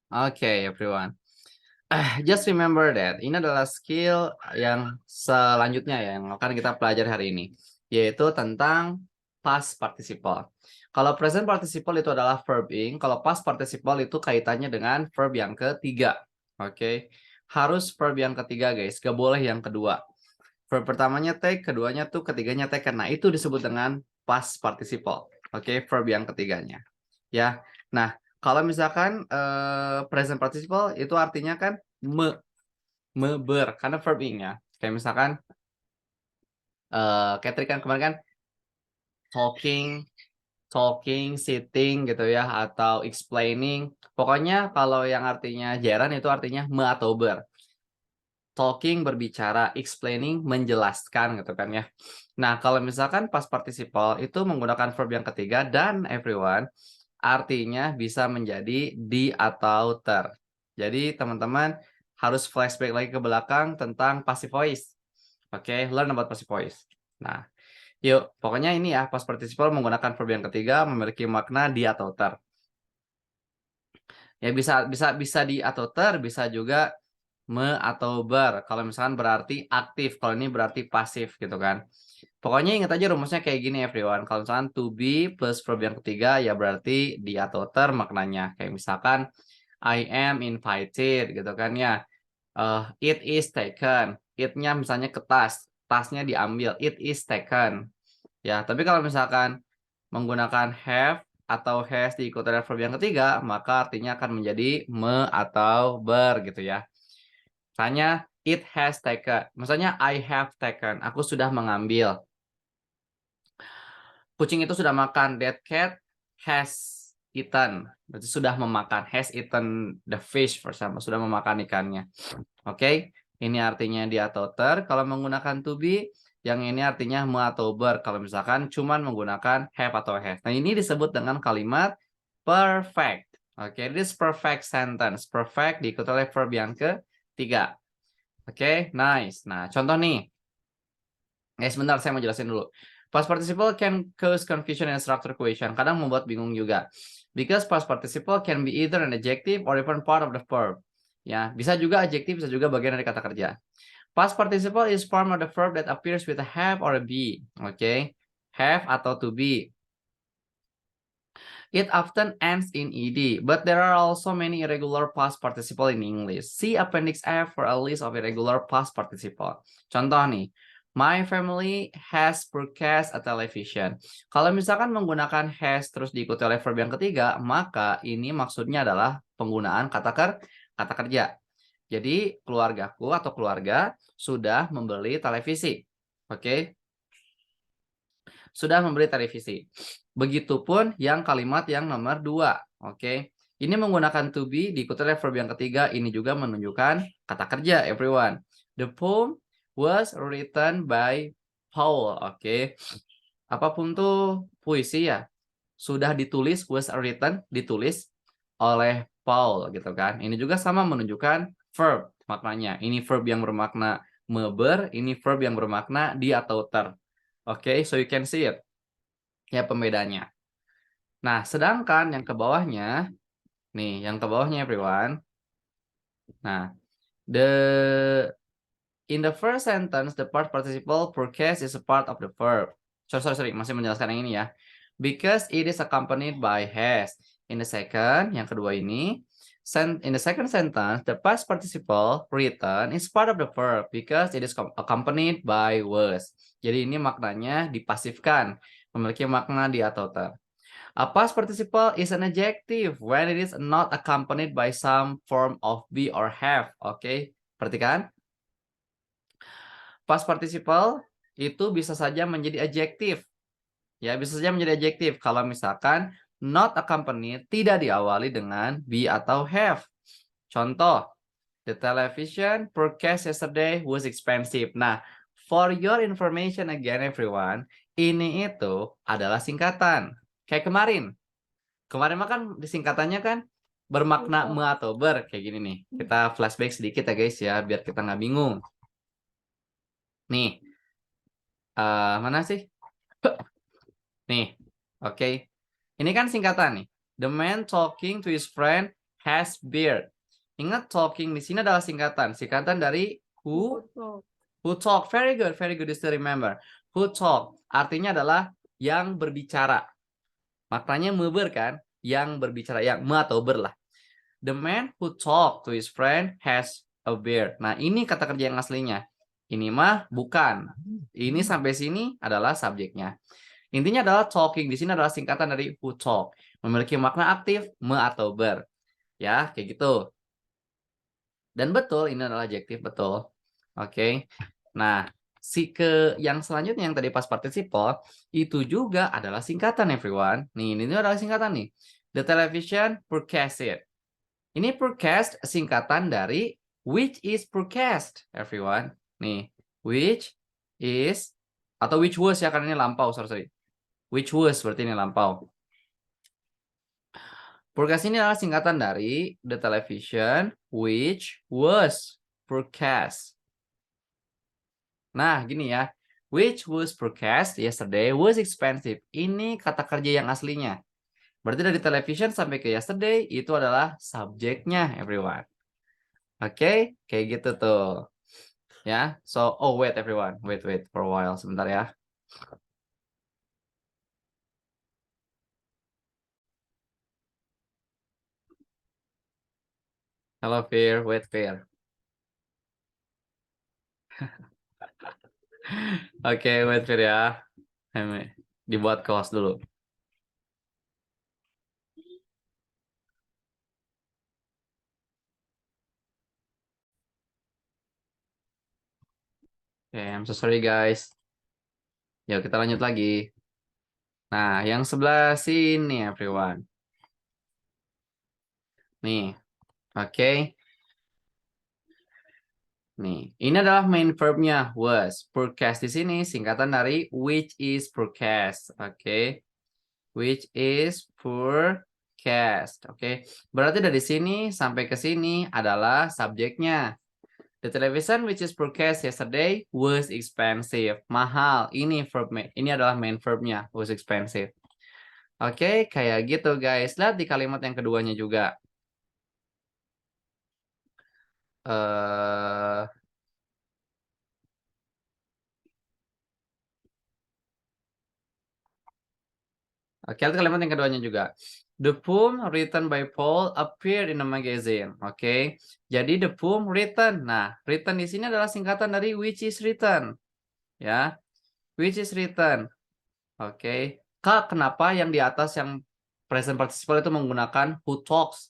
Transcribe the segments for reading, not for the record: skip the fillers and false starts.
Okay, everyone. Just remember that ini adalah skill yang selanjutnya ya, yang akan kita pelajari hari ini, yaitu tentang past participle. Kalau present participle itu adalah verb ing, kalau past participle itu kaitannya dengan verb yang ketiga. Oke, harus verb yang ketiga guys, gak boleh yang kedua. Verb pertamanya take, keduanya tuh, ketiganya taken. Nah, itu disebut dengan past participle. Oke, verb yang ketiganya. Ya. Nah, kalau misalkan present participle itu artinya kan ber karena verb ing ya. Kayak misalkan kayak tadi kan kemarin kan talking, talking, sitting gitu ya atau explaining. Pokoknya kalau yang artinya jaran itu artinya atau ber. Talking berbicara, explaining menjelaskan gitu kan ya. Nah, kalau misalkan past participle itu menggunakan verb yang ketiga dan everyone artinya bisa menjadi di atau ter. Jadi teman-teman harus flashback lagi ke belakang tentang passive voice. Oke, learn about passive voice. Nah, yuk, pokoknya ini ya, past participle menggunakan verb yang ketiga memiliki makna di atau ter. Ya bisa bisa bisa di atau ter, bisa juga atau ber. Kalau misalkan berarti aktif, kalau ini berarti pasif gitu kan. Pokoknya ingat aja rumusnya kayak gini everyone. Kalau misalkan to be plus verb yang ketiga ya berarti di atau ter maknanya. Kayak misalkan I am invited gitu kan ya. It is taken. It-nya misalnya ke tas, tasnya diambil. It is taken. Ya, tapi kalau misalkan menggunakan have atau has diikuti oleh verb yang ketiga, maka artinya akan menjadi atau ber gitu ya. Misalnya it has taken. Misalnya I have taken. Aku sudah mengambil. Kucing itu sudah makan. That cat has eaten. Berarti sudah memakan. Has eaten the fish for example. Sudah memakan ikannya. Oke. Ini artinya di atau ter. Kalau menggunakan to be, yang ini artinya atau ber. Kalau misalkan cuman menggunakan have atau has. Nah, ini disebut dengan kalimat perfect. Oke, this perfect sentence. Perfect diikuti oleh verb yang ketiga. Oke, nice. Nah, contoh nih. Sebentar, saya mau jelasin dulu. Past participle can cause confusion and structure question. Kadang membuat bingung juga. Because past participle can be either an adjective or even part of the verb. Ya, bisa juga adjektif, bisa juga bagian dari kata kerja. Past participle is form of the verb that appears with a have or a be. Oke, have atau to be. It often ends in ed, but there are also many irregular past participle in English. See Appendix F for a list of irregular past participle. Contoh nih, my family has purchased a television. Kalau misalkan menggunakan has terus diikuti oleh verb yang ketiga, maka ini maksudnya adalah penggunaan kata kerja. Jadi keluargaku atau keluarga sudah membeli televisi. Oke, sudah membeli televisi. Begitupun yang kalimat yang nomor 2. Oke. Ini menggunakan to be diikuti oleh verb yang ketiga. Ini juga menunjukkan kata kerja everyone. The poem was written by Paul. Oke. Apapun tuh puisi ya. Sudah ditulis, was written, ditulis oleh Paul gitu kan. Ini juga sama menunjukkan verb maknanya. Ini verb yang bermakna meber, ini verb yang bermakna di atau ter. Oke, so you can see it. Ya pembedanya. Nah, sedangkan yang ke bawahnya, nih, yang ke bawahnya everyone. Nah, in the first sentence, the past participle purchase is a part of the verb. Sorry, masih menjelaskan yang ini ya. Because it is accompanied by has. In the second, yang kedua ini, in the second sentence, the past participle written is part of the verb because it is accompanied by was. Jadi ini maknanya dipasifkan, memiliki makna di atau ter. A past participle is an adjective when it is not accompanied by some form of be or have. Oke, perhatikan. Past participle itu bisa saja menjadi adjektif. Ya, bisa saja menjadi adjektif kalau misalkan not accompanied tidak diawali dengan be atau have. Contoh, the television purchased yesterday was expensive. Nah, for your information again everyone, ini itu adalah singkatan. Kayak kemarin. Kemarin mah kan disingkatannya kan bermakna me atau ber kayak gini nih. Kita flashback sedikit ya guys ya biar kita nggak bingung. Nih, mana sih? Nih, oke. Ini kan singkatan nih. The man talking to his friend has beard. Ingat talking di sini adalah singkatan dari who talk. Very good you still remember. Who talk artinya adalah yang berbicara. Maknanya meber kan, yang berbicara, yang me atau ber lah. The man who talk to his friend has a beard. Nah, ini kata kerja yang aslinya. Ini mah bukan. Ini sampai sini adalah subjeknya. Intinya adalah talking. Di sini adalah singkatan dari who talk. Memiliki makna aktif, me atau ber. Ya, kayak gitu. Dan betul, ini adalah adjektif, betul. Oke. Nah, yang selanjutnya yang tadi pas participle, itu juga adalah singkatan, everyone. Nih, ini adalah singkatan nih. The television broadcast it. Ini broadcast singkatan dari which is broadcast, everyone. Nih, which is, atau which was ya, karena ini lampau, sorry. Which was, berarti ini lampau. Broadcast ini adalah singkatan dari the television which was broadcast. Nah, gini ya. Which was broadcast yesterday was expensive. Ini kata kerja yang aslinya. Berarti dari television sampai ke yesterday itu adalah subjeknya, everyone. Oke, kayak gitu tuh. Ya, so wait everyone. Wait for a while sebentar ya. Halo Fir, wait Fir. Oke, wait Fir ya. Dibuat kelas dulu. Oke, I'm so sorry guys. Yuk kita lanjut lagi. Nah, yang sebelah sini everyone. Nih, oke. Nih, ini adalah main verbnya was. Broadcast di sini singkatan dari which is broadcast. Oke. Which is forecast. Oke. Berarti dari sini sampai ke sini adalah subjeknya. The television which is broadcast yesterday was expensive. Mahal. Ini adalah main verbnya, was expensive. Oke, kayak gitu guys. Lihat di kalimat yang keduanya juga. Oke, lihat kalimat yang keduanya juga. The poem written by Paul appeared in a magazine. Oke, jadi the poem written. Nah, written di sini adalah singkatan dari which is written. Ya, which is written. Oke, Kak, kenapa yang di atas yang present participle itu menggunakan who talks?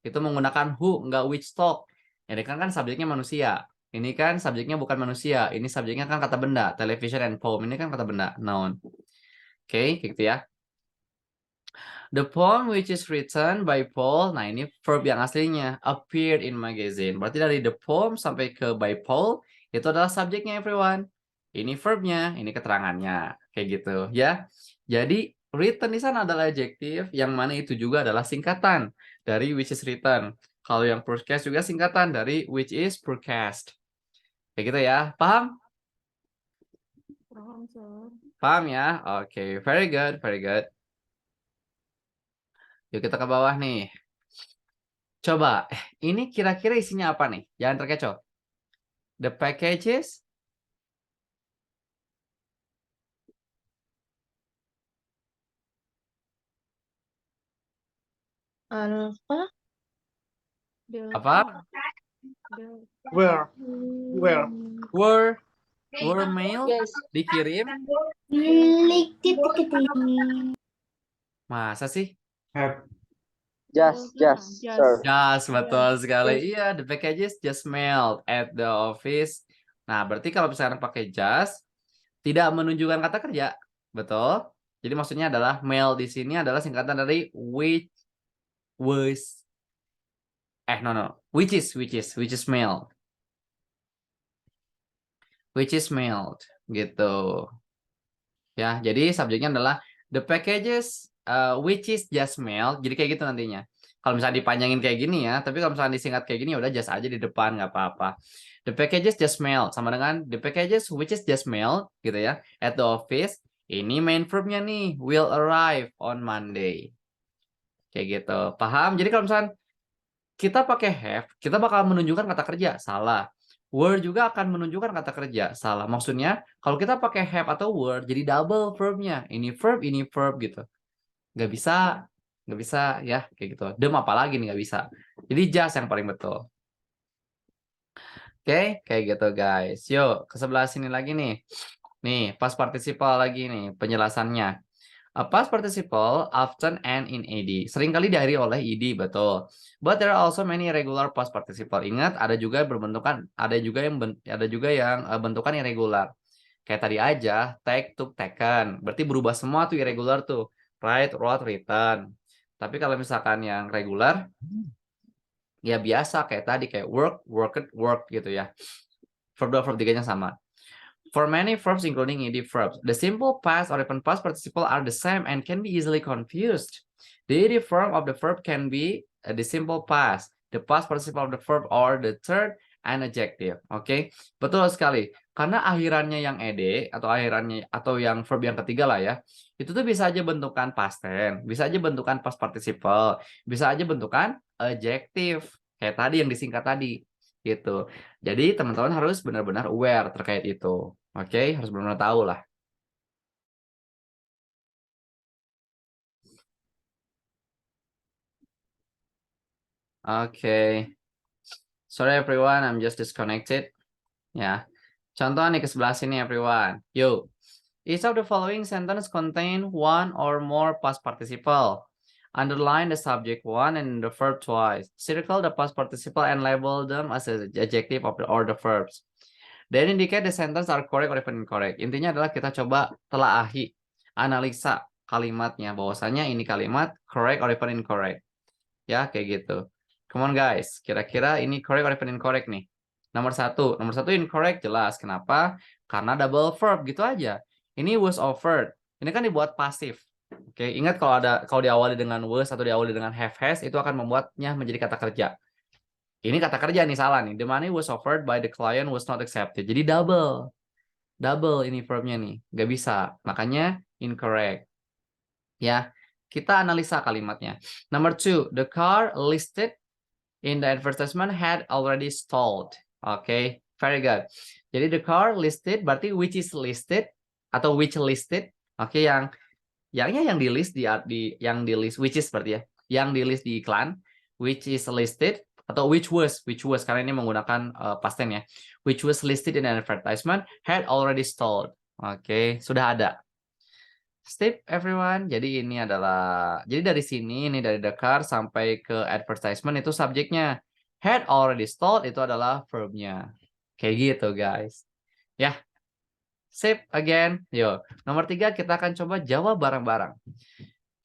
Itu menggunakan who, enggak which talk. Ini kan subjeknya manusia. Ini kan subjeknya bukan manusia. Ini subjeknya kan kata benda. Television and poem. Ini kan kata benda, noun. Oke, gitu ya. The poem which is written by Paul. Nah, ini verb yang aslinya. Appeared in magazine. Berarti dari the poem sampai ke by Paul. Itu adalah subjeknya, everyone. Ini verbnya, ini keterangannya. Kayak gitu, ya. Jadi, written di sana adalah adjektif. Yang mana itu juga adalah singkatan dari which is written. Kalau yang broadcast juga singkatan dari which is broadcast. Kayak gitu ya. Paham? Paham, sir. Paham ya? Oke, very good, very good. Yuk kita ke bawah nih. Coba, ini kira-kira isinya apa nih? Jangan terkecoh. The packages. Apa? Apa? Where? Were mail Yes. dikirim. Titik. Masa sih? Have. Just, sir. Just, betul sekali. Yes. Iya, the packages just mailed at the office. Nah, berarti kalau misalkan pakai just, tidak menunjukkan kata kerja. Betul? Jadi maksudnya adalah mail di sini adalah singkatan dari which was. No. Which is mailed. Which is mailed. Gitu. Ya, jadi subjeknya adalah the packages which is just mailed. Jadi kayak gitu nantinya. Kalau misalnya dipanjangin kayak gini ya, tapi kalau misalnya disingkat kayak gini udah just aja di depan, nggak apa-apa. The packages just mailed sama dengan the packages which is just mailed gitu ya at the office. Ini main verbnya nih, will arrive on Monday. Kayak gitu. Paham? Jadi kalau misalnya kita pakai have, kita bakal menunjukkan kata kerja, salah. Were juga akan menunjukkan kata kerja, salah. Maksudnya, kalau kita pakai have atau were, jadi double verbnya. Ini verb gitu. Nggak bisa ya, kayak gitu. Dem apalagi nih nggak bisa. Jadi just yang paling betul. Oke, kayak gitu guys. Yuk, ke sebelah sini lagi nih. Nih, past participle lagi nih penjelasannya. A past participle often end in ed. Seringkali diakhiri oleh ed, betul. But there are also many irregular past participle. Ingat, ada juga yang bentukan irregular. Kayak tadi aja, take, took, taken. Berarti berubah semua tuh irregular tuh. Write, wrote, written. Tapi kalau misalkan yang regular, ya biasa kayak tadi, kayak work, worked, worked gitu ya. Verb 2, verb 3-nya sama. For many verbs, including ed verbs, the simple past or even past participle are the same and can be easily confused. The ed form of the verb can be the simple past, the past participle of the verb, or the third an adjective. Oke, betul sekali. Karena akhirannya yang ed atau yang verb yang ketiga lah ya, itu tuh bisa aja bentukan past tense, bisa aja bentukan past participle, bisa aja bentukan adjective kayak tadi yang disingkat tadi gitu. Jadi teman-teman harus benar-benar aware terkait itu. Oke, harus benar-benar tahu lah. Oke. Sorry everyone, I'm just disconnected. Ya. Contoh nih ke sebelah sini everyone. Yuk. Each of the following sentence contain one or more past participle. Underline the subject one and the verb twice. Circle the past participle and label them as an adjective or the verbs. Then indicate the sentence are correct or even incorrect. Intinya adalah kita coba telaahi, analisa kalimatnya. Bahwasanya ini kalimat correct or even incorrect. Ya, kayak gitu. Come on guys, kira-kira ini correct or even incorrect nih. Nomor satu incorrect jelas. Kenapa? Karena double verb gitu aja. Ini was offered. Ini kan dibuat pasif. Oke, ingat kalau diawali dengan was atau diawali dengan have has itu akan membuatnya menjadi kata kerja. Ini kata kerja nih salah nih. The money was offered by the client was not accepted. Jadi double ini verbnya nih. Nggak bisa. Makanya incorrect. Ya, kita analisa kalimatnya. Number 2, the car listed in the advertisement had already stalled. Oke, very good. Jadi the car listed berarti which is listed atau which listed. Oke, yang di list yang di list which is berarti ya. Yang di list di iklan which is listed atau which was karena ini menggunakan past tense ya. Which was listed in an advertisement had already stalled. Oke, sudah ada. Step everyone. Jadi dari sini ini dari the car sampai ke advertisement itu subjeknya. Had already stalled itu adalah verbnya. Kayak gitu guys. Ya. Sip again. Yo. Nomor 3 kita akan coba jawab bareng-bareng.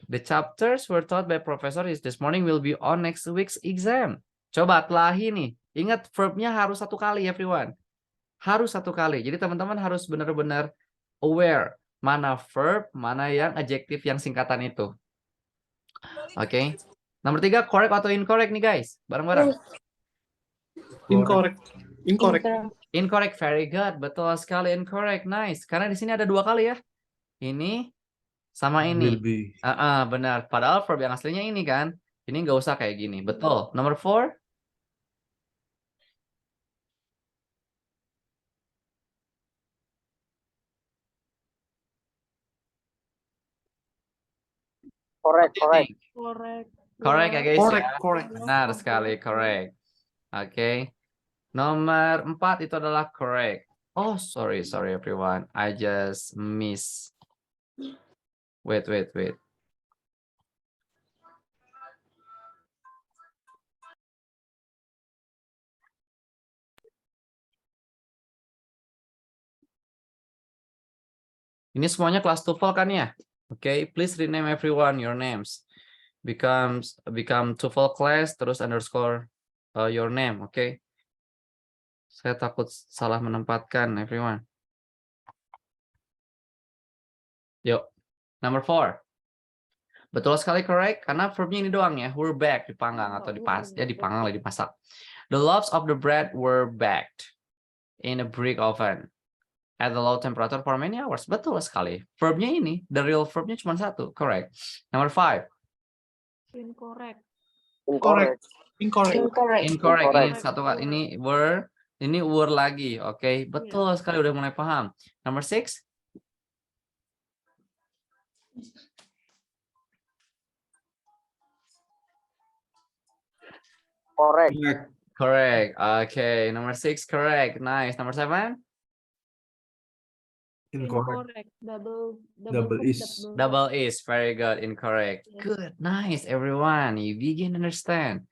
The chapters were taught by professor this morning will be on next week's exam. Coba telahi nih. Ingat verbnya harus 1 kali everyone. Harus 1 kali. Jadi teman-teman harus benar-benar aware mana verb, mana yang adjektif yang singkatan itu. Oke. Nomor 3, correct atau incorrect nih guys? Bareng-bareng. Incorrect. Incorrect, very good. Betul sekali incorrect. Nice. Karena di sini ada 2 kali ya. Ini sama ini. Benar. Padahal verb yang aslinya ini kan. Ini nggak usah kayak gini. Betul. Nomor 4. Correct. Correct ya guys ya. Correct. Benar sekali, correct. Oke. Nomor 4 itu adalah correct. Oh, sorry everyone. I just miss. Wait. Ini semuanya kelas TOEFL kan ya? Oke, please rename everyone your names. Become TOEFL class terus underscore your name, oke? Saya takut salah menempatkan everyone. Yuk, number 4. Betul sekali correct karena verbnya ini doang ya. Were baked, dipanggang atau dipanggang lagi dimasak. The loaves of the bread were baked in a brick oven at the low temperature for many hours. Betul sekali. Verbnya ini, the real verbnya cuma 1, correct. Number 5. Incorrect. Incorrect. Incorrect. Incorrect. Ini Incorrect. satu ini were lagi. Oke, betul sekali udah mulai paham. Number 6. Correct. Correct. Okay, number 6 correct. Nice. Number 7. Incorrect. Double is. Double is very good. Incorrect. Yes. Good. Nice everyone. You begin to understand.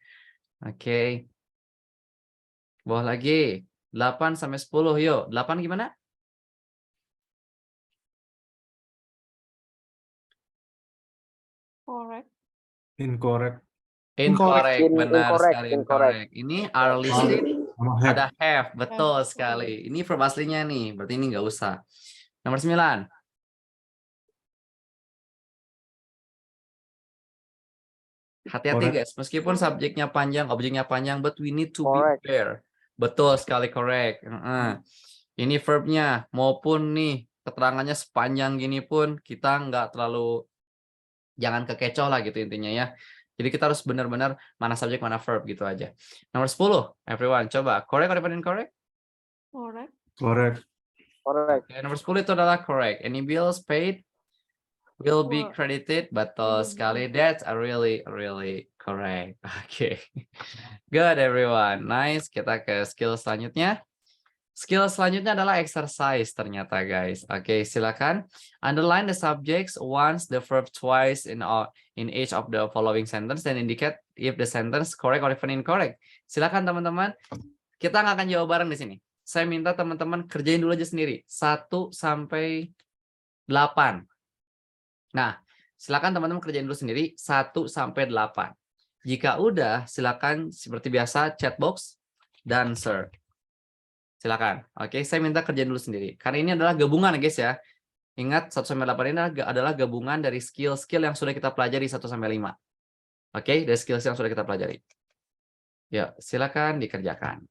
Oke. Bawah lagi. 8 sampai 10. Yuk. 8 gimana? Correct. Incorrect. Incorrect. Benar Incorrect. sekali Incorrect. incorrect. Ini are listed. Sama have. Ada have. Betul sekali. Ini verb aslinya nih. Berarti ini nggak usah. Nomor 9. Hati-hati Correct. guys, meskipun subjeknya panjang, objeknya panjang, but we need to be Correct. fair. Betul sekali correct. Ini verbnya maupun nih keterangannya sepanjang gini pun kita nggak terlalu, jangan kekecoh lah gitu intinya ya. Jadi kita harus benar-benar mana subjek mana verb gitu aja. Nomor 10, everyone coba correct or incorrect? Correct. Correct. Correct. Oke, nomor 10 itu adalah correct. Any bills paid will be credited. Betul sekali. That's a really correct. Oke. Good everyone. Nice. Kita ke skill selanjutnya. Skill selanjutnya adalah exercise ternyata guys. Oke, silakan underline the subjects once, the verb twice in each of the following sentence and indicate if the sentence correct or even incorrect. Silakan teman-teman. Kita nggak akan jawab bareng di sini. Saya minta teman-teman kerjain dulu aja sendiri. 1 sampai 8. Nah, silakan teman-teman kerjain dulu sendiri 1 sampai 8. Jika udah, silakan seperti biasa chat box dan answer. Silakan. Oke, saya minta kerjain dulu sendiri. Karena ini adalah gabungan guys ya. Ingat 1 sampai 8 ini adalah gabungan dari skill-skill yang sudah kita pelajari 1 sampai 5. Oke, dari skill yang sudah kita pelajari. Ya, silakan dikerjakan.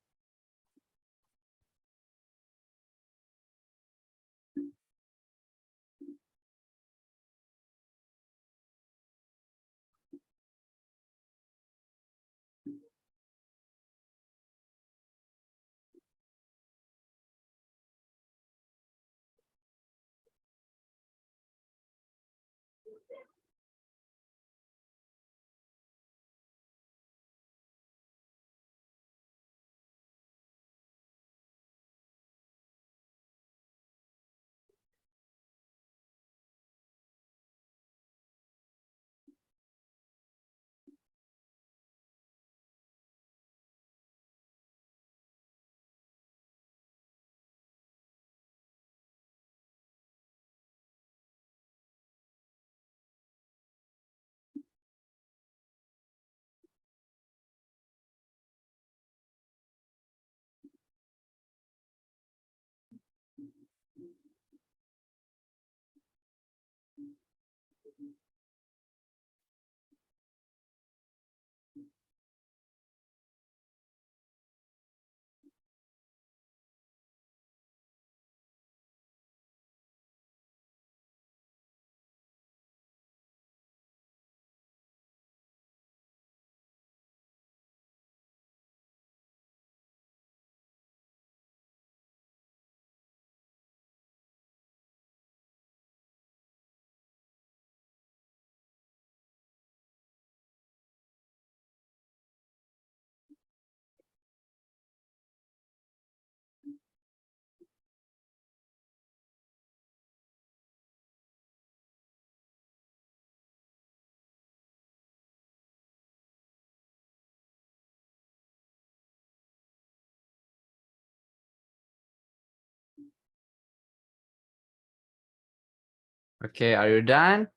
Oke, are you done?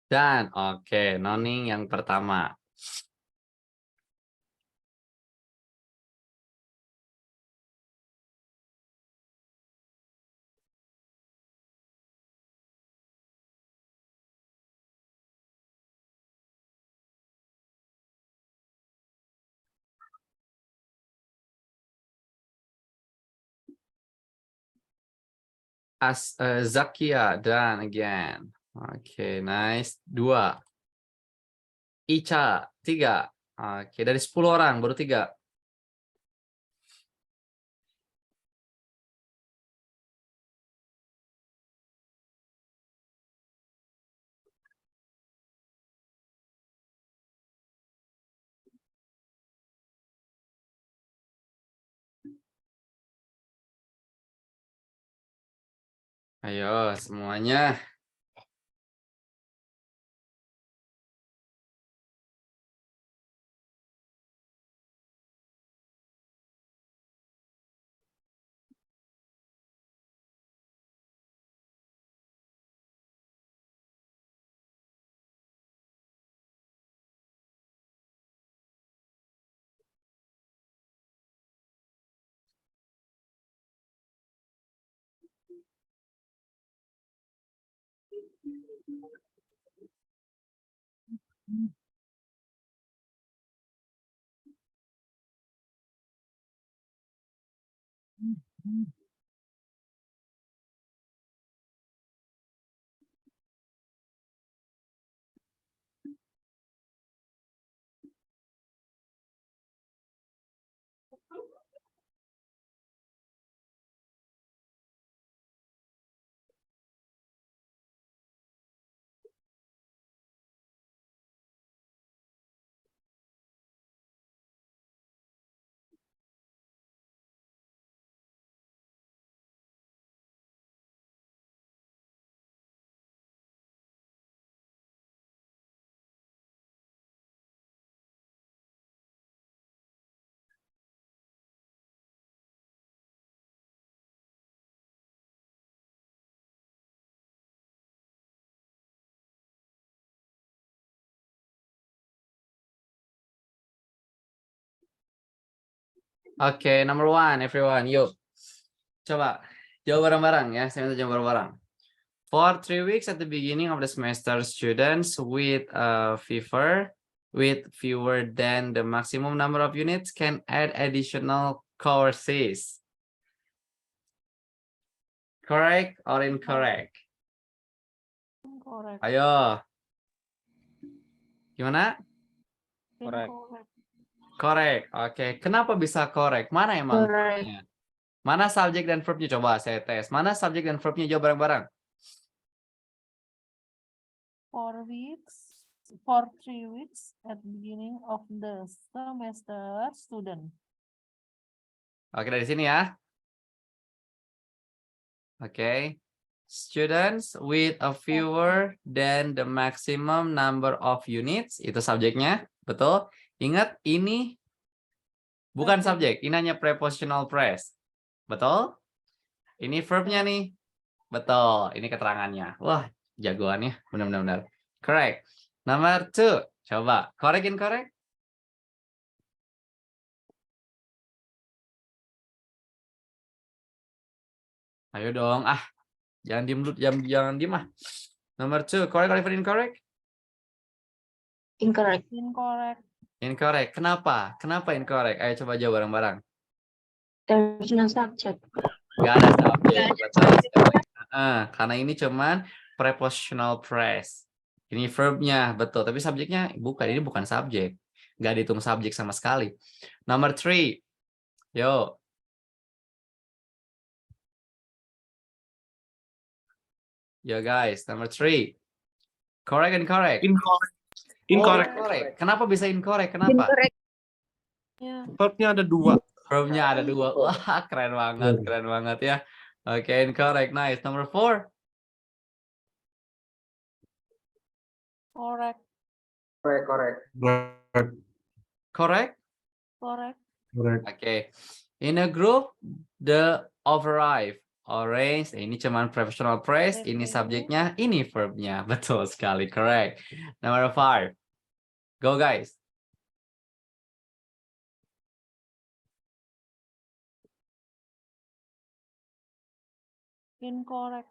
Dan oke, noning yang pertama. Zakia, done again. Oke, nice. 2. Ica, 3. Oke, dari 10 orang baru 3. Ayo semuanya. Oke, number 1, everyone. Yuk. Coba jawab bareng-bareng ya. Saya minta jawab bareng-bareng. For 3 weeks at the beginning of the semester, students with a fever with fewer than the maximum number of units can add additional courses. Correct or incorrect? Correct. Ayo. Gimana? Correct. Correct. Oke. Kenapa bisa correct? Mana emang? Correct. Mana subjek dan verbnya? Coba saya tes. Mana subjek dan verbnya? Jawab bareng-bareng. For 3 weeks at the beginning of the semester, student. Oke, dari sini ya. Oke. Students with a fewer than the maximum number of units. Itu subjeknya. Betul? Ingat, ini bukan subjek. Ini hanya prepositional phrase. Betul? Ini verbnya nih. Betul. Ini keterangannya. Wah, jagoannya. Benar-benar. Correct. Number 2. Coba. Correct, incorrect? Ayo dong. Jangan diem dulu. Jangan diem ah. Number 2. Correct or incorrect? Incorrect. Incorrect. Kenapa? Kenapa incorrect? Ayo coba jawab bareng-bareng. There's no subject. Nggak ada subjek. Betul sekali. Karena ini cuman prepositional phrase. Ini verbnya, betul. Tapi subjeknya bukan. Ini bukan subjek. Nggak dihitung subjek sama sekali. Number 3. Yo. Yo guys, number 3. Correct and correct. Incorrect. Correct. Kenapa bisa incorrect? Kenapa? Verbnya ada 2. Verbnya ada 2. Wah, keren banget ya. Oke, incorrect. Nice. Number 4. Correct. Correct? Okay. In a group, the overripe, orange, ini cuman professional phrase, ini subjeknya, ini verbnya. Betul sekali, correct. Number 5. Go guys. Incorrect.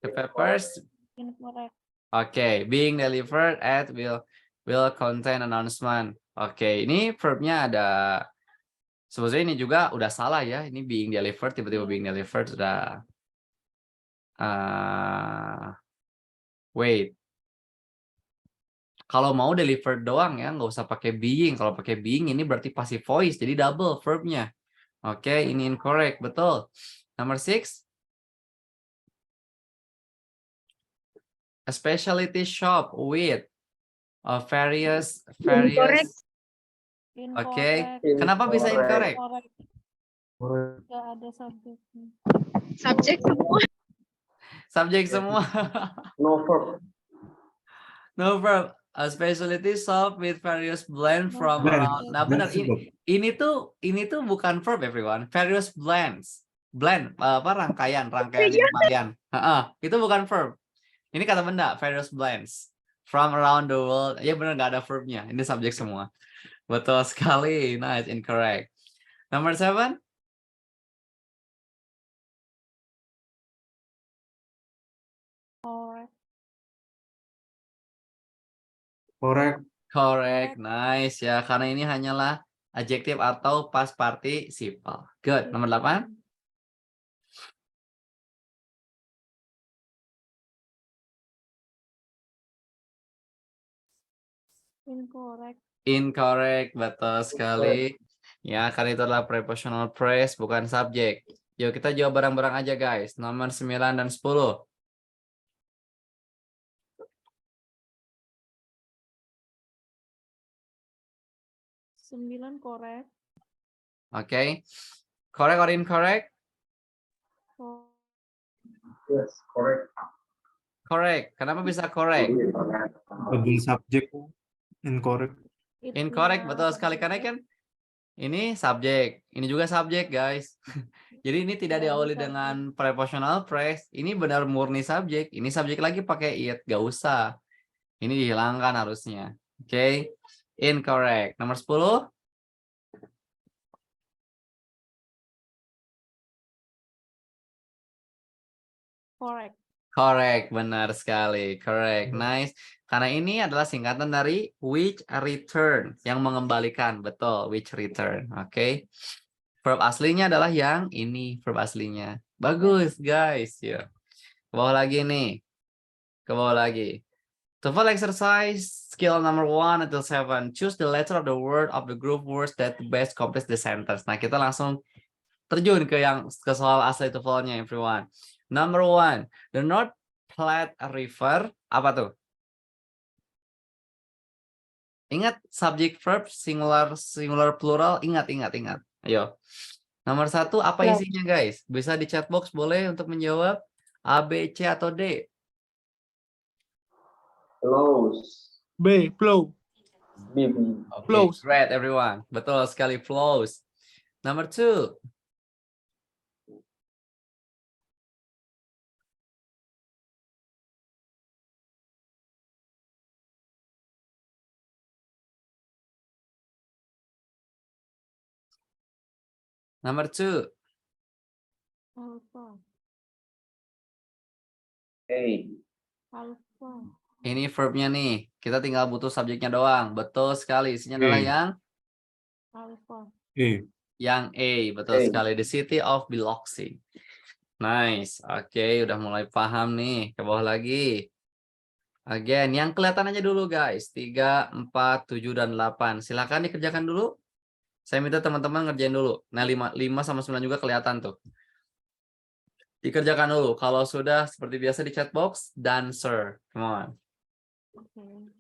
The papers, Incorrect. okay, being delivered at will contain announcement. Oke, ini verbnya ada. Sebetulnya ini juga udah salah ya. Ini being delivered, tiba-tiba being delivered sudah Wait. Kalau mau deliver doang ya, nggak usah pakai being. Kalau pakai being ini berarti passive voice, jadi double verbnya. Oke, ini incorrect, betul. Number 6. A specialty shop with various. Incorrect. Oke, Incorrect. kenapa bisa incorrect? Incorrect. Nggak ada subjeknya. Subjek semua. Subjek semua. No verb. No verb. A specialty shop with various blend No from Blend. around. Nah, benar. Ini tuh bukan verb, everyone. Various blends. Blend, apa rangkaian yang varian. Itu bukan verb. Ini kata benda, various blends from around the world. Ya benar, nggak ada verbnya. Ini subjek semua. Betul sekali. Nice, incorrect. Number 7. Correct. Correct. Correct, nice ya. Karena ini hanyalah adjektif atau past participle. Good. Nomor 8. Incorrect. Incorrect, betul sekali. Ya, karena itu adalah prepositional phrase, bukan subjek. Yuk kita jawab bareng-bareng aja guys. Nomor 9 dan 10. Sembilan correct. Oke. Correct or incorrect? Cor- Yes, correct. Correct. Kenapa bisa correct? Double subject. Incorrect. It's Incorrect, not betul sekali. Karena subject. kan ini subjek, ini juga subjek guys. Jadi ini tidak Nggak ada diawali subjek. dengan prepositional phrase. Ini benar murni subjek. Ini subjek lagi pakai it, gak usah. Ini dihilangkan harusnya. Oke. Incorrect. Nomor 10. Correct. Correct, benar sekali. Correct, nice. Karena ini adalah singkatan dari which return, yang mengembalikan. Betul, which return. Oke. Verb aslinya adalah yang ini, verb aslinya. Bagus, guys. Ya. Ke bawah lagi nih. Ke bawah lagi. TOEFL exercise skill number 1 until 7. Choose the letter of the word of the group words that best complete the sentence. Nah, kita langsung terjun ke soal asli TOEFL-nya, everyone. Number 1, the North Platte River, apa tuh? Ingat subject verb singular plural, ingat. Ayo. Nomor 1, apa Flow. isinya guys? Bisa di chat box boleh untuk menjawab A, B, C atau D. Flows. B, flow. B. Okay, Flows. great everyone. Betul sekali, flows. Number 2. Number 2. Alpha. A. Alpha. Ini verbnya nih. Kita tinggal butuh subjeknya doang. Betul sekali. Isinya adalah Hmm. yang Alpha. A. A. Betul sekali. The city of Biloxi. Nice. Oke, udah mulai paham nih. Ke bawah lagi. Again, yang kelihatan aja dulu guys. 3, 4, 7, dan 8. Silahkan dikerjakan dulu. Saya minta teman-teman ngerjain dulu. Nah, 5 sama 9 juga kelihatan tuh. Dikerjakan dulu. Kalau sudah seperti biasa di chat box, done sir. Come on. Okay.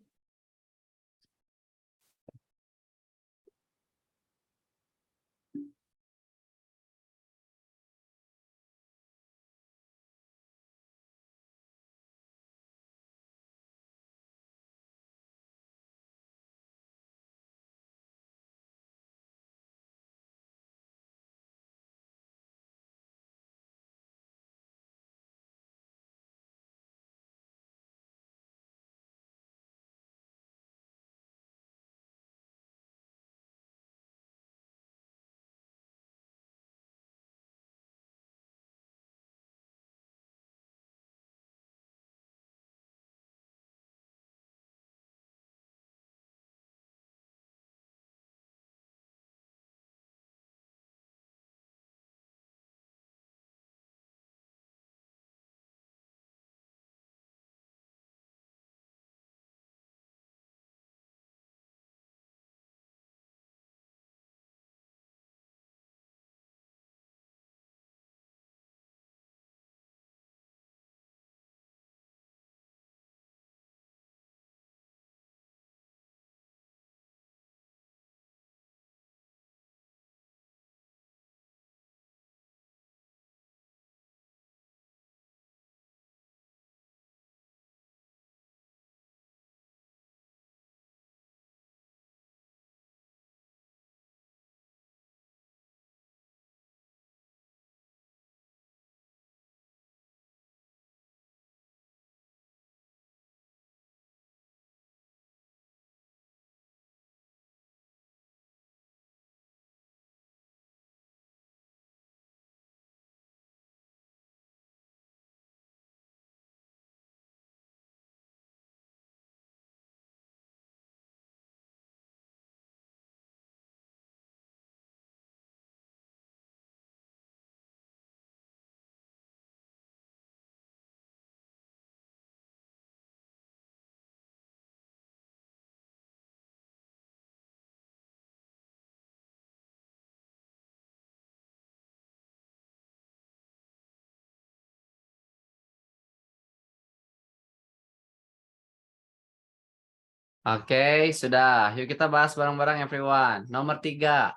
Oke, sudah. Yuk kita bahas bareng-bareng everyone. Nomor 3.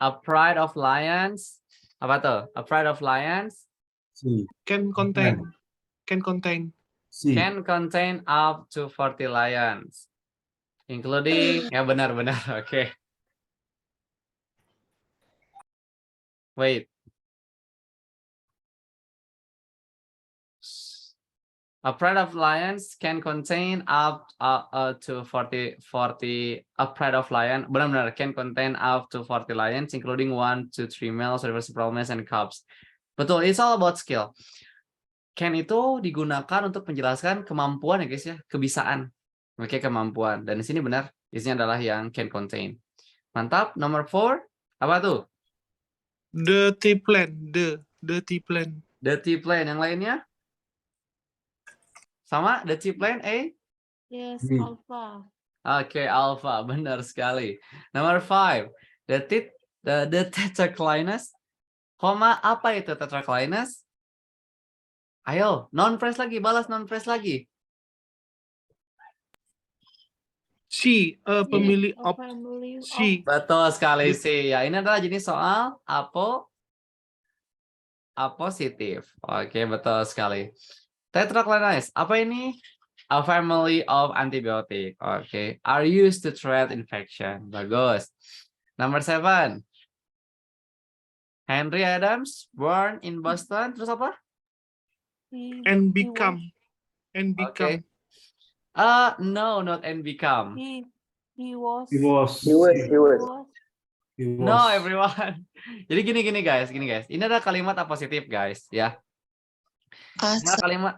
A pride of lions. Apa tuh? A pride of lions C. Can contain. Can contain. C. can contain up to 40 lions. Including, ya benar-benar. Oke. Wait. A pride of lions can contain up to 40 a pride of lion benar-benar can contain up to 40 lions including 1 to 3 males, several males and cubs. Betul, it's all about skill. Can itu digunakan untuk menjelaskan kemampuan ya guys ya, kebisaan. Oke, kemampuan. Dan di sini benar, isinya adalah yang can contain. Mantap. Nomor 4, apa tuh? Dirty plan. Dirty plan. Dirty plan. Yang lainnya? Sama, dirty plan, Yes, B. alpha. Oke, alpha, benar sekali. Nomor 5, the tetraclinus, koma apa itu tetraclinus? Ayo, non-phrase lagi, balas non-phrase lagi. C. Pemilih A op. family of C. Betul sekali sih. Ya, ini adalah jenis soal apositif. Oke, betul sekali. Tetraclinus, apa ini? A family of antibiotic. Oke, are used to treat infection. Bagus. Number 7. Henry Adams, born in Boston. Terus apa? And become. And become. Oke. No, not and become. He was. He was. No, everyone. Jadi gini guys. Ini ada kalimat apositif guys, ya. Ini ada kalimat.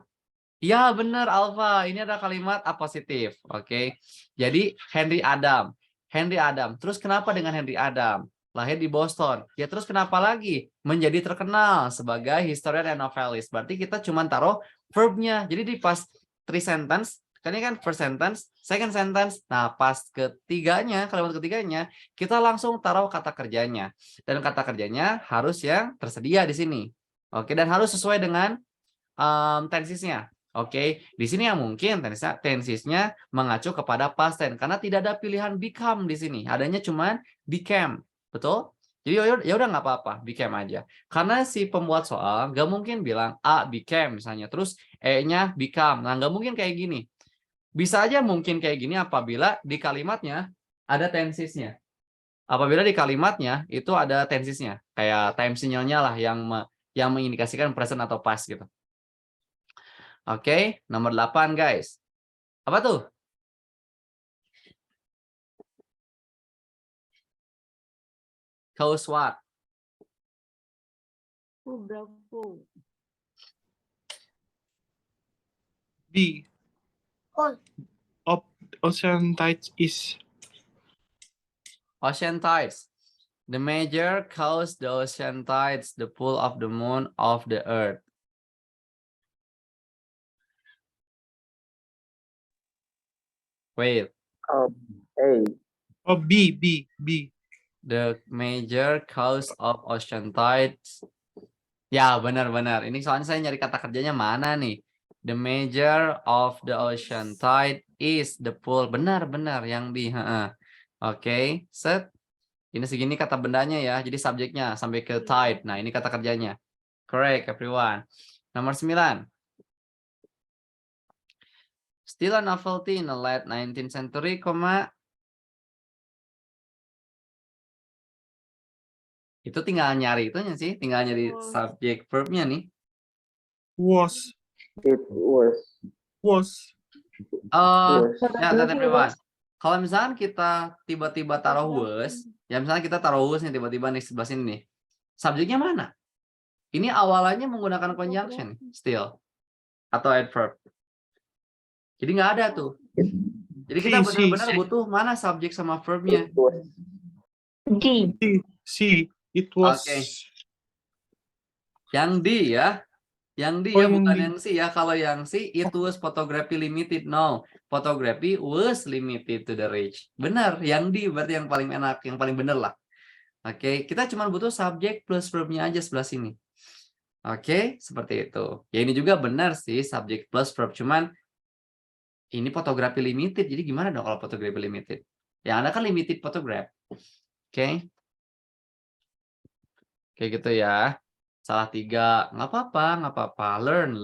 Ya benar Alfa. Ini ada kalimat apositif. Oke. Jadi Henry Adam. Terus kenapa dengan Henry Adam? Lahir di Boston. Ya terus kenapa lagi? Menjadi terkenal sebagai historian and novelist. Berarti kita cuma taruh verbnya. Jadi di pas 3 sentence, kan ini kan first sentence, second sentence. Nah, pas ketiganya, kalimat ketiganya, kita langsung taruh kata kerjanya. Dan kata kerjanya harus yang tersedia di sini. Oke, dan harus sesuai dengan tensisnya. Oke, di sini yang mungkin tensisnya mengacu kepada past tense karena tidak ada pilihan become di sini. Adanya cuma became. Betul? Jadi ya udah nggak apa-apa, became aja. Karena si pembuat soal nggak mungkin bilang A became misalnya, terus E-nya become. Nah, nggak mungkin kayak gini. Bisa aja mungkin kayak gini apabila di kalimatnya ada tensisnya. Apabila di kalimatnya itu ada tensisnya, kayak time signal-nya lah yang mengindikasikan present atau past gitu. Oke, nomor 8 guys. Apa tuh? Cause what? Bravo. B. Ocean tides is. Ocean tides. The major cause the ocean tides, the pull of the moon of the earth. Wait. A. Oh, B. The major cause of ocean tides. Ya, benar-benar. Ini soalnya saya nyari kata kerjanya mana nih? The major of the ocean tide is the pull. Benar-benar yang di. Oke, set. Ini segini kata bendanya ya. Jadi subjeknya sampai ke tide. Nah, ini kata kerjanya. Correct, everyone. Nomor 9. Still a novelty in the late 19th century, itu tinggal nyari itunya sih, tinggal nyari subjek verb-nya nih. Was. It was. Ya, everyone. Kalau misalkan kita tiba-tiba taruh was, ya misalnya kita taruh was nih tiba-tiba nih sebelah sini nih. Subjeknya mana? Ini awalannya menggunakan conjunction, still atau adverb. Jadi nggak ada tuh. Jadi kita benar-benar butuh mana subjek sama verb-nya. C. It was. Oke. Yang D ya. Yang D Oh, ya, yang bukan D. yang C ya. Kalau yang C, it was photography limited. No, photography was limited to the rich. Benar, yang D berarti yang paling enak, yang paling benar lah. Oke, kita cuma butuh subjek plus verb-nya aja sebelah sini. Oke, seperti itu. Ya ini juga benar sih, subjek plus verb. Cuman Ini fotografi limited, jadi gimana dong kalau fotografi limited? Yang ada kan limited photograph. Oke. Kayak gitu ya. Salah 3, nggak apa-apa. Learn.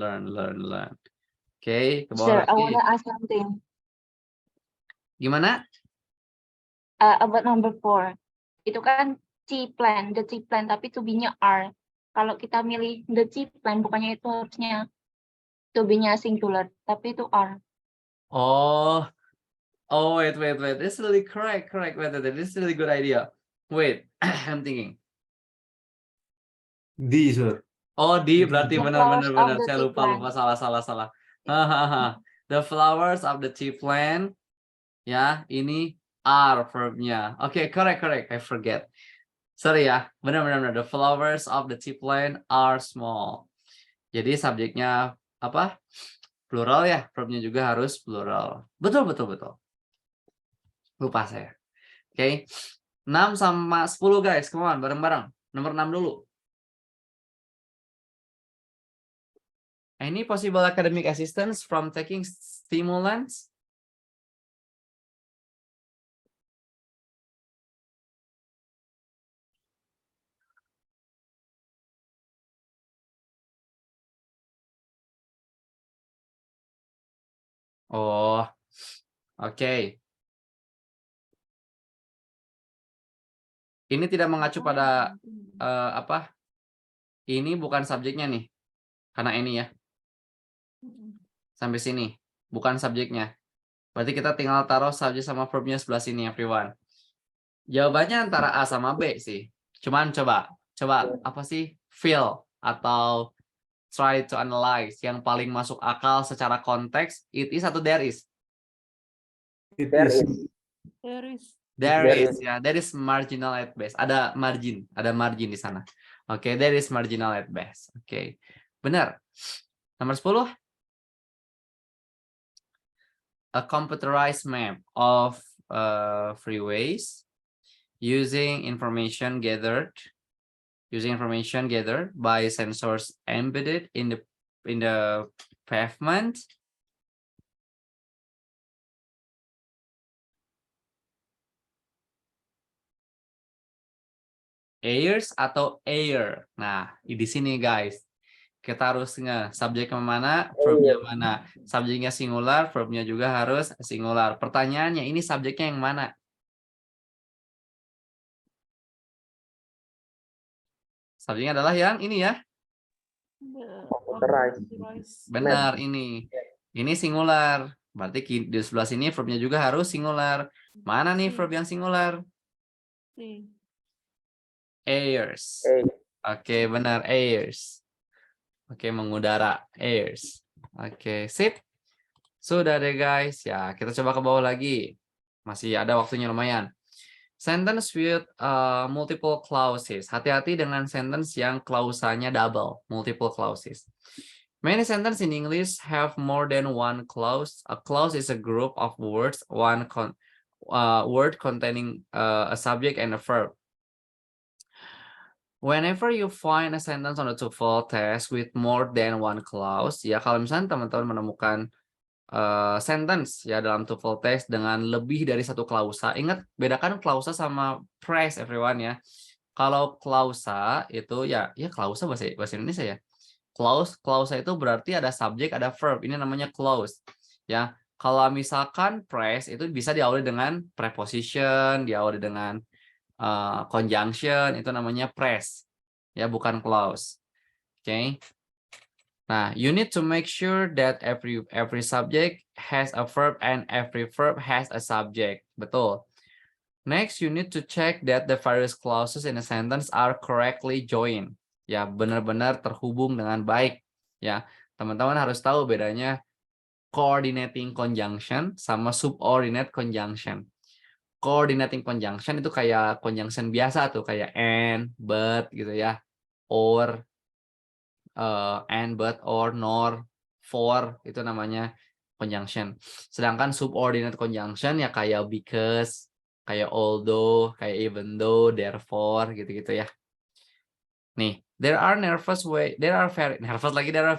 Oke, ke bawah Sir, I wanna lagi. ask something Gimana? about number 4. Itu kan the C plan, tapi to be-nya are. Kalau kita milih the C plan, bukannya itu harusnya to be-nya singular, tapi itu are. Oh, wait. This is really correct. Wait. This is really good idea. Wait, I'm thinking. D, sir. Oh, di berarti The benar. flowers of the Saya tea lupa, plant. salah. Hahaha. The flowers of the tea plant. Ya, ini are verb-nya. Oke, correct. I forget. Sorry ya, benar. The flowers of the tea plant are small. Jadi subjeknya apa? Plural ya, verb-nya juga harus plural. Betul. Lupa saya. Oke. 6 sama 10 guys, come on, bareng-bareng. Nomor 6 dulu. Any possible academic assistance from taking stimulants? Oh, oke. Ini tidak mengacu pada apa? Ini bukan subjeknya nih. Karena ini ya. Sampai sini. Bukan subjeknya. Berarti kita tinggal taruh subjek sama verb-nya sebelah sini, everyone. Jawabannya antara A sama B sih. Cuman coba apa sih? Feel atau try to analyze yang paling masuk akal secara konteks, it is atau there is? There is. There is. There is marginal at best. Ada margin di sana. Oke, there is marginal at best. Oke. Benar. Nomor 10. A computerized map of freeways using information gathered by sensors embedded in the pavement. Airs atau air. Nah, di sini guys. Kita harus subjeknya mana, verbnya mana. Subjeknya singular, verbnya juga harus singular. Pertanyaannya, ini subjeknya yang mana? Subjeknya adalah yang ini ya. Computerized. Benar ini. Ini singular. Berarti di sebelah sini verbnya juga harus singular. Mana nih verb yang singular? Airs. Oke, benar airs. Oke, mengudara airs. Oke, sip. Sudah deh guys. Ya, kita coba ke bawah lagi. Masih ada waktunya lumayan. Sentence with multiple clauses. Hati-hati dengan sentence yang klausanya double, multiple clauses. Many sentences in English have more than one clause. A clause is a group of words, word containing a subject and a verb. Whenever you find a sentence on the TOEFL test with more than one clause, ya kalau misalnya teman-teman menemukan sentence ya dalam TOEFL test dengan lebih dari satu klausa, ingat bedakan klausa sama phrase everyone ya. Kalau klausa itu ya klausa bahasa Indonesia ya. Klausa itu berarti ada subjek, ada verb. Ini namanya clause ya. Kalau misalkan phrase itu bisa diawali dengan preposition, diawali dengan conjunction, itu namanya phrase ya, bukan clause. Oke. Nah, you need to make sure that every subject has a verb and every verb has a subject. Betul. Next, you need to check that the various clauses in a sentence are correctly joined. Ya, benar-benar terhubung dengan baik. Ya, teman-teman harus tahu bedanya coordinating conjunction sama subordinate conjunction. Coordinating conjunction itu kayak conjunction biasa tuh, kayak and, but gitu ya, or, and, but, or, nor, for, itu namanya conjunction. Sedangkan subordinate conjunction ya kayak because, kayak although, kayak even though, therefore, gitu-gitu ya. Nih, There are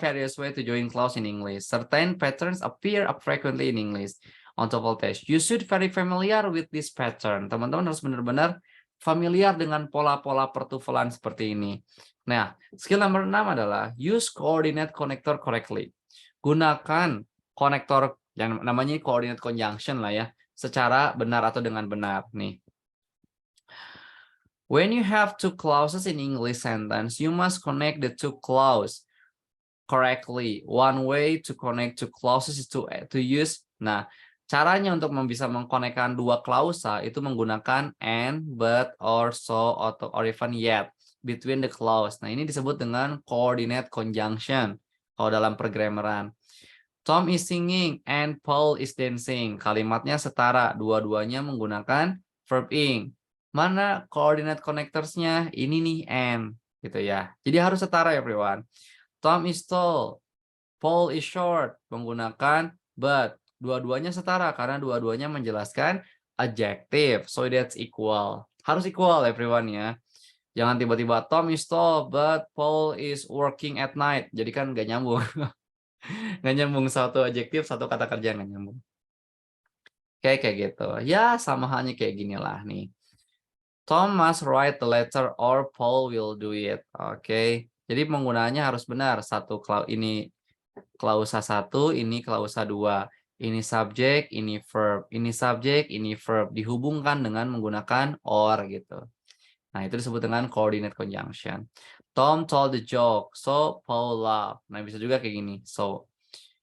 various way to join clause in English. Certain patterns appear frequently in English on TOEFL test. You should very familiar with this pattern. Teman-teman harus benar-benar familiar dengan pola-pola pertufalan seperti ini. Nah, skill nomor 6 adalah use coordinate connector correctly. Gunakan konektor yang namanya coordinate conjunction lah ya, secara benar atau dengan benar nih. When you have two clauses in English sentence, you must connect the two clauses correctly. One way to connect two clauses is to use. Nah, caranya untuk bisa mengkonekkan dua klausa itu menggunakan and, but, or, so, or even yet between the clause. Nah, ini disebut dengan coordinate conjunction kalau dalam pergrammaran. Tom is singing and Paul is dancing. Kalimatnya setara, dua-duanya menggunakan verb ing. Mana coordinate connectors-nya? Ini nih and gitu ya. Jadi harus setara everyone. Tom is tall, Paul is short, menggunakan but. Dua-duanya setara karena dua-duanya menjelaskan adjective. So that's equal. Harus equal everyone ya. Jangan tiba-tiba Tom is tall but Paul is working at night. Jadi kan nggak nyambung. Nggak nyambung, satu adjektif, satu kata kerja nggak nyambung. Kayak gitu. Ya sama halnya kayak gini lah nih. Tom must write the letter or Paul will do it. Oke. Jadi penggunaannya harus benar. Ini klausa 1, ini klausa 2. Ini subjek, ini verb. Ini subjek, ini verb. Dihubungkan dengan menggunakan or gitu. Nah, itu disebut dengan coordinate conjunction. Tom told the joke, so Paul laughed. Nah, bisa juga kayak gini. So,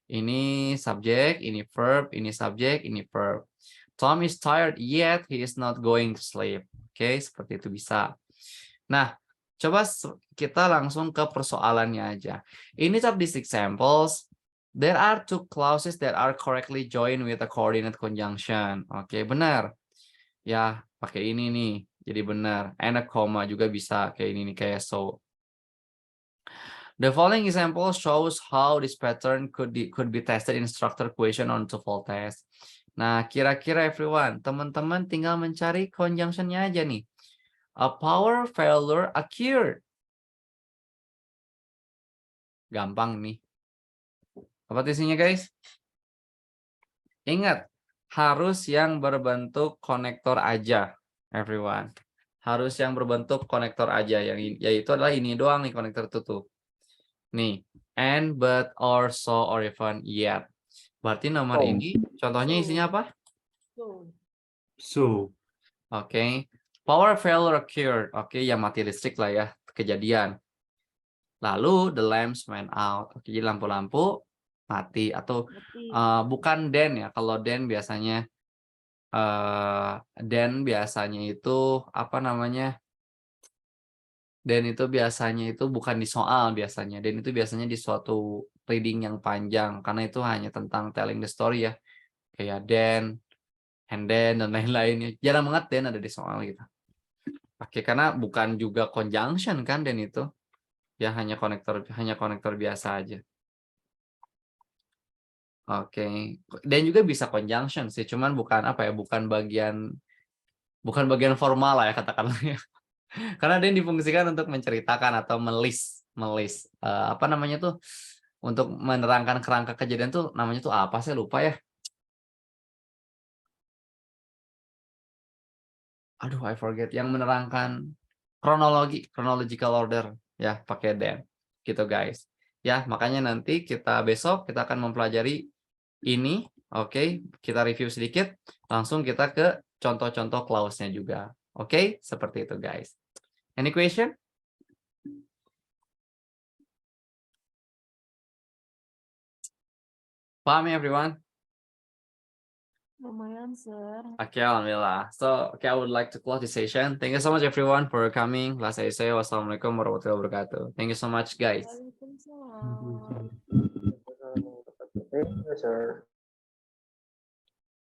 ini subjek, ini verb, ini subjek, ini verb. Tom is tired yet he is not going to sleep. Oke, seperti itu bisa. Nah, coba kita langsung ke persoalannya aja. In each of these examples, there are two clauses that are correctly joined with a coordinate conjunction. Oke, benar. Ya, pakai ini nih. Jadi benar. And a comma juga bisa kayak ini nih, kayak so. The following example shows how this pattern could be tested in structure question on TOEFL test. Nah, kira-kira everyone, teman-teman tinggal mencari conjunction-nya aja nih. A power failure occurred. Gampang nih. Apa isinya, guys? Ingat, harus yang berbentuk konektor aja, everyone. Harus yang berbentuk konektor aja, yaitu adalah ini doang nih konektor tutup. Nih, and, but, or, so, or even yet. Berarti nomor ini contohnya isinya apa? So. Oke. Power failure occurred. Oke, ya mati listrik lah ya, kejadian. Lalu the lamps went out. Oke, jadi lampu-lampu mati atau bukan then ya. Kalau then biasanya itu apa namanya? Dan itu biasanya itu bukan di soal biasanya. Dan itu biasanya di suatu reading yang panjang karena itu hanya tentang telling the story ya. Kayak then, and then dan lain-lainnya. Jarang banget then ada di soal gitu. Oke, karena bukan juga conjunction kan dan itu. Ya hanya konektor biasa aja. Oke. Dan juga bisa conjunction sih, cuman bukan apa ya, bukan bagian formal lah ya katakanlah ya. Karena dia difungsikan untuk menceritakan atau melis apa namanya tuh, untuk menerangkan kerangka kejadian tuh namanya tuh apa, saya lupa ya. Aduh, I forget. Yang menerangkan chronological order ya, pakai then. Gitu guys. Ya, makanya nanti besok kita akan mempelajari ini. Oke, kita review sedikit. Langsung kita ke contoh-contoh clause-nya juga. Oke, seperti itu guys. Any question? Paham ya everyone? Lumayan, sir. Okay, alhamdulillah. So, I would like to close the session. Thank you so much everyone for coming. Last I say, wassalamualaikum warahmatullahi wabarakatuh. Thank you so much guys. Waalaikumsalam. Yes, sir.